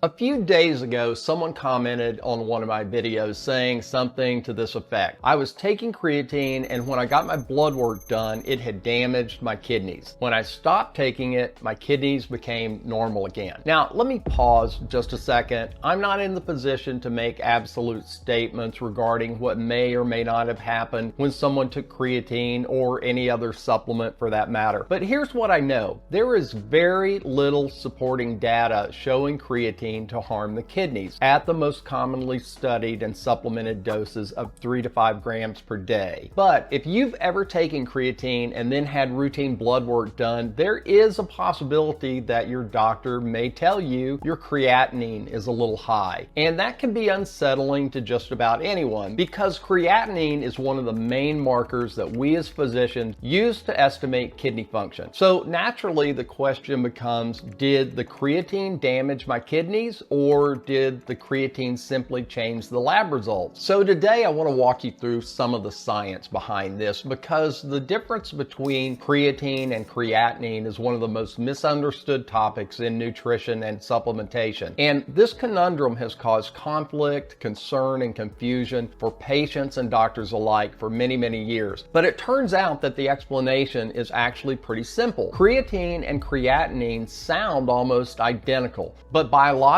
A few days ago, someone commented on one of my videos saying something to this effect. I was taking creatine, and when I got my blood work done, it had damaged my kidneys. When I stopped taking it, my kidneys became normal again. Now, let me pause just a second. I'm not in the position to make absolute statements regarding what may or may not have happened when someone took creatine or any other supplement for that matter. But here's what I know. There is very little supporting data showing creatine to harm the kidneys at the most commonly studied and supplemented doses of 3 to 5 grams per day. But if you've ever taken creatine and then had routine blood work done, there is a possibility that your doctor may tell you your creatinine is a little high. And that can be unsettling to just about anyone because creatinine is one of the main markers that we as physicians use to estimate kidney function. So naturally the question becomes, did the creatine damage my kidneys, or did the creatine simply change the lab results? So today I want to walk you through some of the science behind this, because the difference between creatine and creatinine is one of the most misunderstood topics in nutrition and supplementation. And this conundrum has caused conflict, concern, and confusion for patients and doctors alike for many, many years. But it turns out that the explanation is actually pretty simple. Creatine and creatinine sound almost identical, but biologically,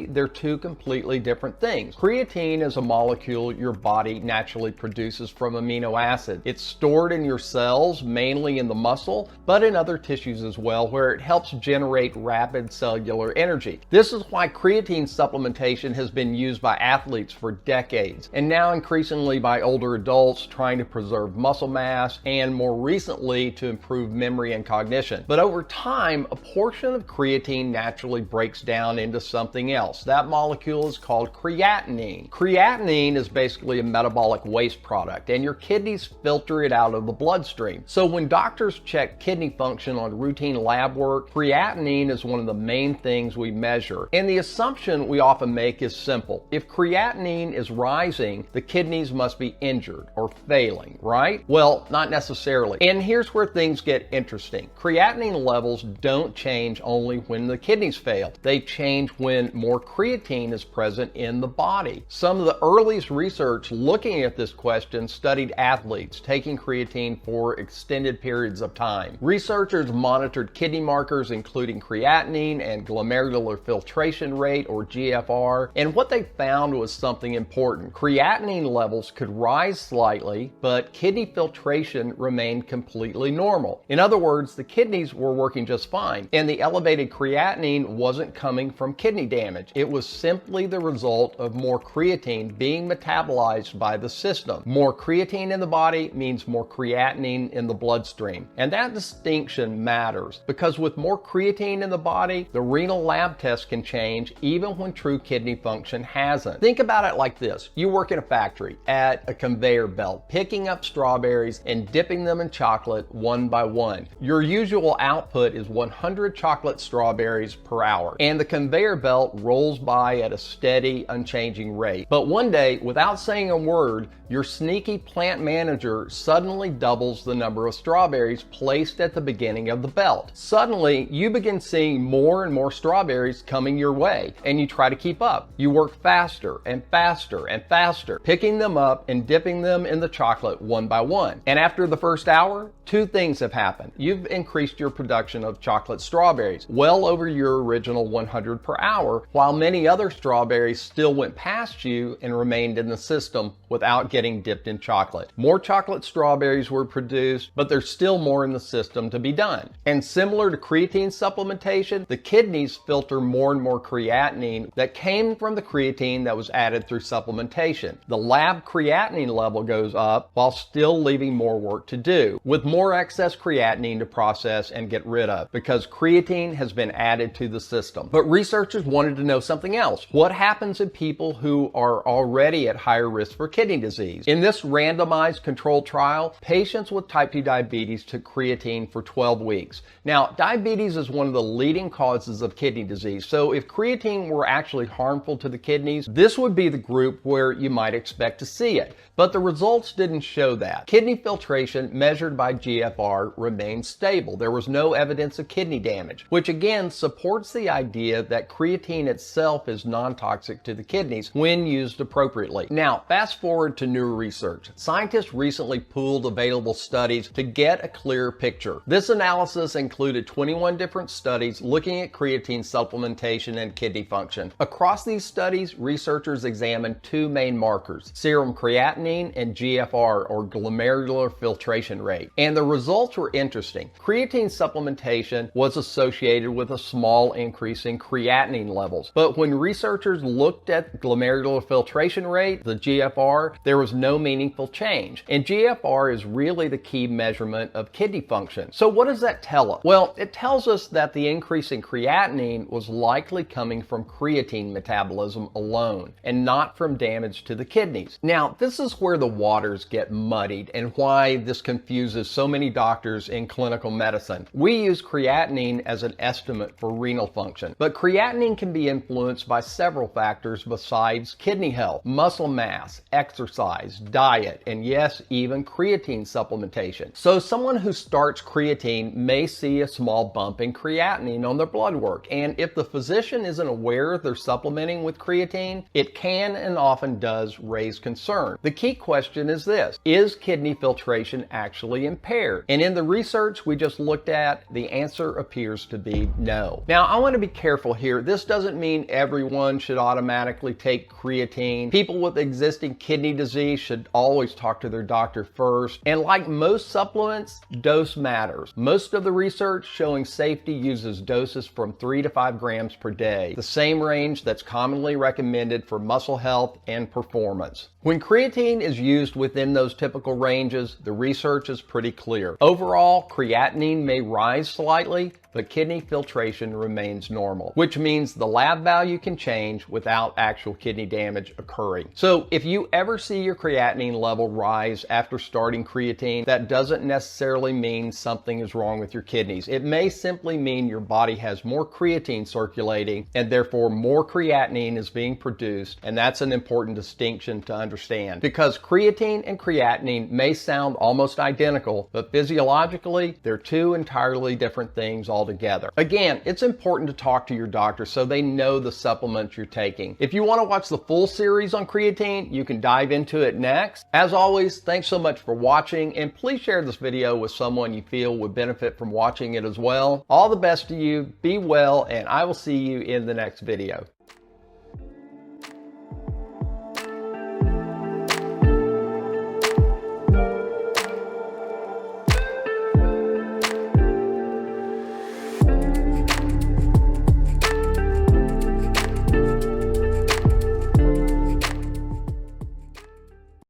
they're two completely different things. Creatine is a molecule your body naturally produces from amino acid. It's stored in your cells, mainly in the muscle, but in other tissues as well, where it helps generate rapid cellular energy. This is why creatine supplementation has been used by athletes for decades, and now increasingly by older adults trying to preserve muscle mass, and more recently to improve memory and cognition. But over time, a portion of creatine naturally breaks down into something else. That molecule is called creatinine. Creatinine is basically a metabolic waste product, and your kidneys filter it out of the bloodstream. So when doctors check kidney function on routine lab work, creatinine is one of the main things we measure. And the assumption we often make is simple. If creatinine is rising, the kidneys must be injured or failing, right? Well, not necessarily. And here's where things get interesting. Creatinine levels don't change only when the kidneys fail. They change when more creatine is present in the body. Some of the earliest research looking at this question studied athletes taking creatine for extended periods of time. Researchers monitored kidney markers including creatinine and glomerular filtration rate, or GFR, and what they found was something important. Creatinine levels could rise slightly, but kidney filtration remained completely normal. In other words, the kidneys were working just fine, and the elevated creatinine wasn't coming from kidney damage. It was simply the result of more creatine being metabolized by the system. More creatine in the body means more creatinine in the bloodstream. And that distinction matters because with more creatine in the body, the renal lab test can change even when true kidney function hasn't. Think about it like this. You work in a factory at a conveyor belt, picking up strawberries and dipping them in chocolate one by one. Your usual output is 100 chocolate strawberries per hour, and the conveyor belt rolls by at a steady, unchanging rate. But one day, without saying a word, your sneaky plant manager suddenly doubles the number of strawberries placed at the beginning of the belt. Suddenly, you begin seeing more and more strawberries coming your way, and you try to keep up. You work faster and faster and faster, picking them up and dipping them in the chocolate one by one. And after the first hour, two things have happened. You've increased your production of chocolate strawberries well over your original 100 per hour, while many other strawberries still went past you and remained in the system without getting dipped in chocolate. More chocolate strawberries were produced, but there's still more in the system to be done. And similar to creatine supplementation, the kidneys filter more and more creatinine that came from the creatine that was added through supplementation. The lab creatinine level goes up while still leaving more work to do, with more excess creatinine to process and get rid of, because creatine has been added to the system. But researchers wanted to know something else. What happens in people who are already at higher risk for kidney disease? In this randomized controlled trial, patients with type 2 diabetes took creatine for 12 weeks. Now, diabetes is one of the leading causes of kidney disease, so if creatine were actually harmful to the kidneys, this would be the group where you might expect to see it. But the results didn't show that. Kidney filtration measured by GFR remained stable. There was no evidence of kidney damage, which again supports the idea that creatine creatine itself is non-toxic to the kidneys when used appropriately. Now, fast forward to newer research. Scientists recently pooled available studies to get a clearer picture. This analysis included 21 different studies looking at creatine supplementation and kidney function. Across these studies, researchers examined two main markers, serum creatinine and GFR, or glomerular filtration rate. And the results were interesting. Creatine supplementation was associated with a small increase in creatinine levels. But when researchers looked at glomerular filtration rate, the GFR, there was no meaningful change. And GFR is really the key measurement of kidney function. So what does that tell us? Well, it tells us that the increase in creatinine was likely coming from creatine metabolism alone and not from damage to the kidneys. Now, this is where the waters get muddied and why this confuses so many doctors in clinical medicine. We use creatinine as an estimate for renal function, but creatinine can be influenced by several factors besides kidney health: muscle mass, exercise, diet, and yes, even creatine supplementation. So someone who starts creatine may see a small bump in creatinine on their blood work, and if the physician isn't aware they're supplementing with creatine, it can and often does raise concern. The key question is this: is kidney filtration actually impaired? And in the research we just looked at, the answer appears to be no. Now, I want to be careful here. This doesn't mean everyone should automatically take creatine. People with existing kidney disease should always talk to their doctor first. And like most supplements, dose matters. Most of the research showing safety uses doses from 3 to 5 grams per day, the same range that's commonly recommended for muscle health and performance. When creatine is used within those typical ranges, the research is pretty clear. Overall, creatinine may rise slightly, but kidney filtration remains normal, which means the lab value can change without actual kidney damage occurring. So if you ever see your creatinine level rise after starting creatine, that doesn't necessarily mean something is wrong with your kidneys. It may simply mean your body has more creatine circulating and therefore more creatinine is being produced, and that's an important distinction to understand, because creatine and creatinine may sound almost identical, but physiologically they're two entirely different things altogether. Again, it's important to talk to your doctor so they know the supplements you're taking. If you want to watch the full series on creatine, you can dive into it next. As always, thanks so much for watching, and please share this video with someone you feel would benefit from watching it as well. All the best to you, be well, and I will see you in the next video.